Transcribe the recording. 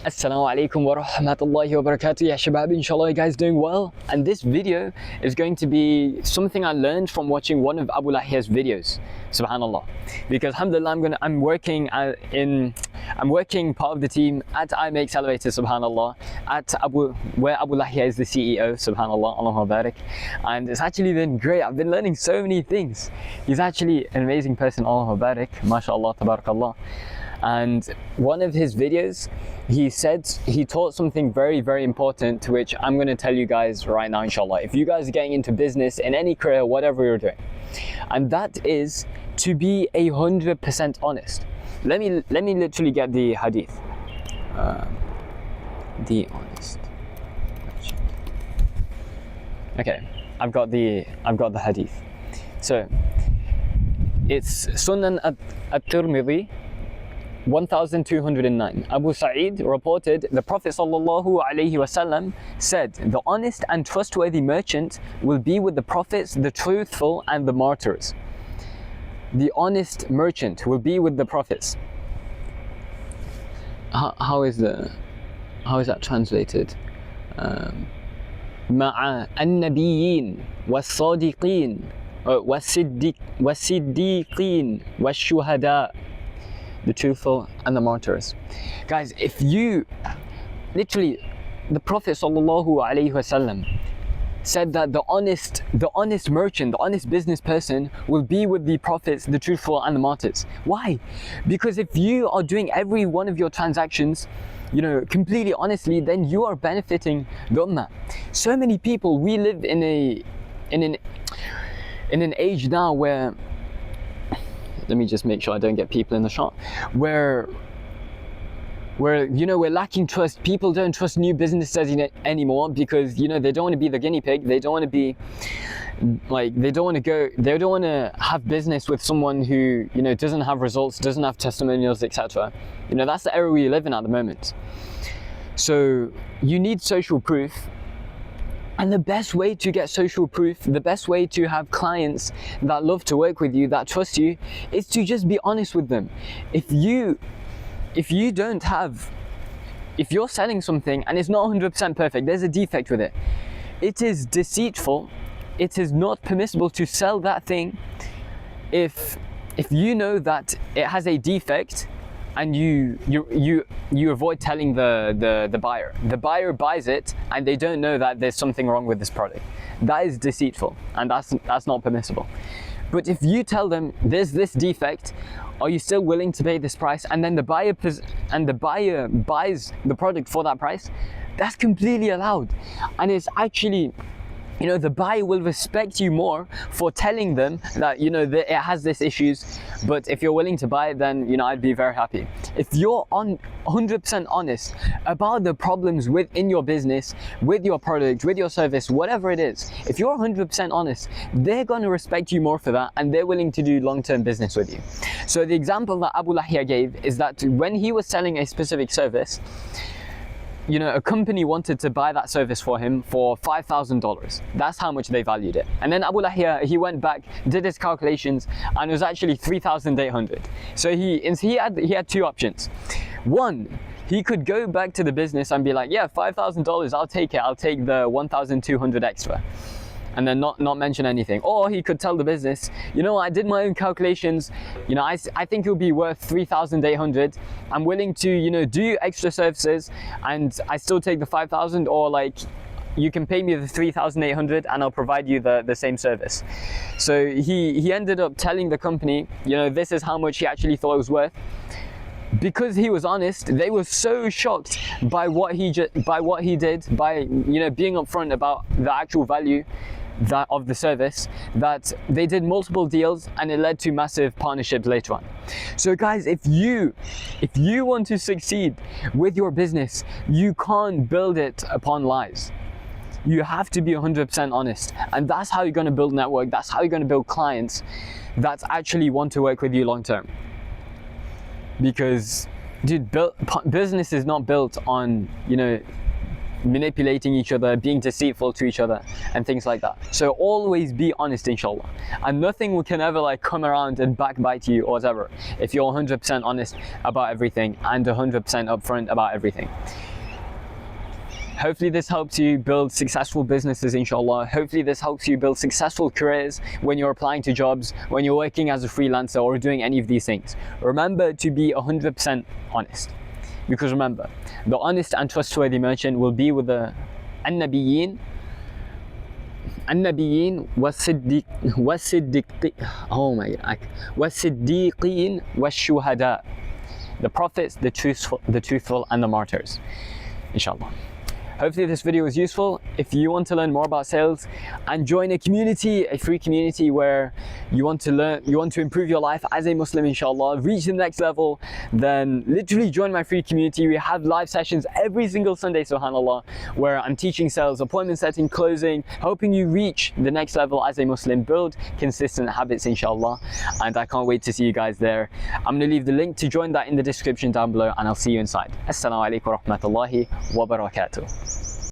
Assalamu alaikum wa rahmatullahi wa barakatuh. Ya shabab, inshallah you guys doing well. And this video is going to be something I learned from watching one of Abu Lahiya's videos. Subhanallah. Because alhamdulillah I'm working part of the team at iMakes Elevator, subhanallah, where Abu Lahiya is the CEO, subhanallah, Allahu barak. And it's actually been great. I've been learning so many things. He's actually an amazing person, Allahu barak, mashallah, tabarakallah. And one of his videos, he taught something very, very important, to which I'm going to tell you guys right now, inshallah. If you guys are getting into business, in any career, whatever you're doing, and that is to be 100% honest. Let me literally get the hadith. The honest. Okay, I've got the hadith. So it's Sunan at-Tirmidhi 1209. Abu Sa'id reported the Prophet ﷺ said, "The honest and trustworthy merchant will be with the prophets, the truthful and the martyrs." The honest merchant will be with the prophets. How is that translated? مع النبيين والصادقين والصديقين والشهداء, the truthful and the martyrs. Guys, if you literally, the Prophet ﷺ said that the honest merchant, the honest business person will be with the prophets, the truthful and the martyrs. Why? Because if you are doing every one of your transactions, completely honestly, then you are benefiting the ummah. So many people, we live in an age now where, let me just make sure I don't get people in the shot, where we're lacking trust. People don't trust new businesses anymore because they don't want to be the guinea pig. They don't want to be they don't want to have business with someone who doesn't have results, doesn't have testimonials, etc. That's the era we live in at the moment. So you need social proof. And the best way to get social proof, the best way to have clients that love to work with you, that trust you, is to just be honest with them. If you're selling something and it's not 100% perfect, there's a defect with it, it is deceitful, it is not permissible to sell that thing if you know that it has a defect and you avoid telling the buyer. The buyer buys it and they don't know that there's something wrong with this product. That is deceitful and that's not permissible. But if you tell them there's this defect, are you still willing to pay this price? And then the buyer buys the product for that price, that's completely allowed. And it's actually, the buyer will respect you more for telling them that that it has this issues. But if you're willing to buy it, then I'd be very happy. If you're 100% honest about the problems within your business, with your product, with your service, whatever it is, if you're 100% honest, they're going to respect you more for that, and they're willing to do long-term business with you. So the example that Abu Lahiya gave is that when he was selling a specific service, a company wanted to buy that service for him for $5,000. That's how much they valued it. And then Abu Lahiya, he went back, did his calculations, and it was actually $3,800. So he had two options. One, he could go back to the business and be like, yeah, $5,000, I'll take it. I'll take the $1,200 extra, and then not mention anything. Or he could tell the business, I did my own calculations, I think it'll be worth $3,800. I'm willing to, do extra services, and I still take the 5,000, or you can pay me the 3,800 and I'll provide you the same service. So he ended up telling the company, this is how much he actually thought it was worth. Because he was honest, they were so shocked by what he did, by being upfront about the actual value of the service, that they did multiple deals and it led to massive partnerships later on. So guys, if you want to succeed with your business, you can't build it upon lies. You have to be 100% honest, and that's how you're going to build a network. That's how you're going to build clients that actually want to work with you long term. Because dude, business is not built on manipulating each other, being deceitful to each other, and things like that. So always be honest, inshallah, and nothing can ever like come around and backbite you or whatever if you're 100% honest about everything and 100% upfront about everything. Hopefully this helps you build successful businesses, inshallah. Hopefully this helps you build successful careers when you're applying to jobs, when you're working as a freelancer or doing any of these things. Remember to be 100% honest. Because remember, the honest and trustworthy merchant will be with the النبيين والصديقين والشهداء, the prophets, the truthful and the martyrs, inshallah. Hopefully this video was useful. If you want to learn more about sales and join a community, a free community where you want to learn, you want to improve your life as a Muslim, inshallah, reach the next level, then literally join my free community. We have live sessions every single Sunday, subhanallah, where I'm teaching sales, appointment setting, closing, helping you reach the next level as a Muslim, build consistent habits, inshallah. And I can't wait to see you guys there. I'm going to leave the link to join that in the description down below, and I'll see you inside. Assalamu alaikum wa rahmatullahi wa barakatuh.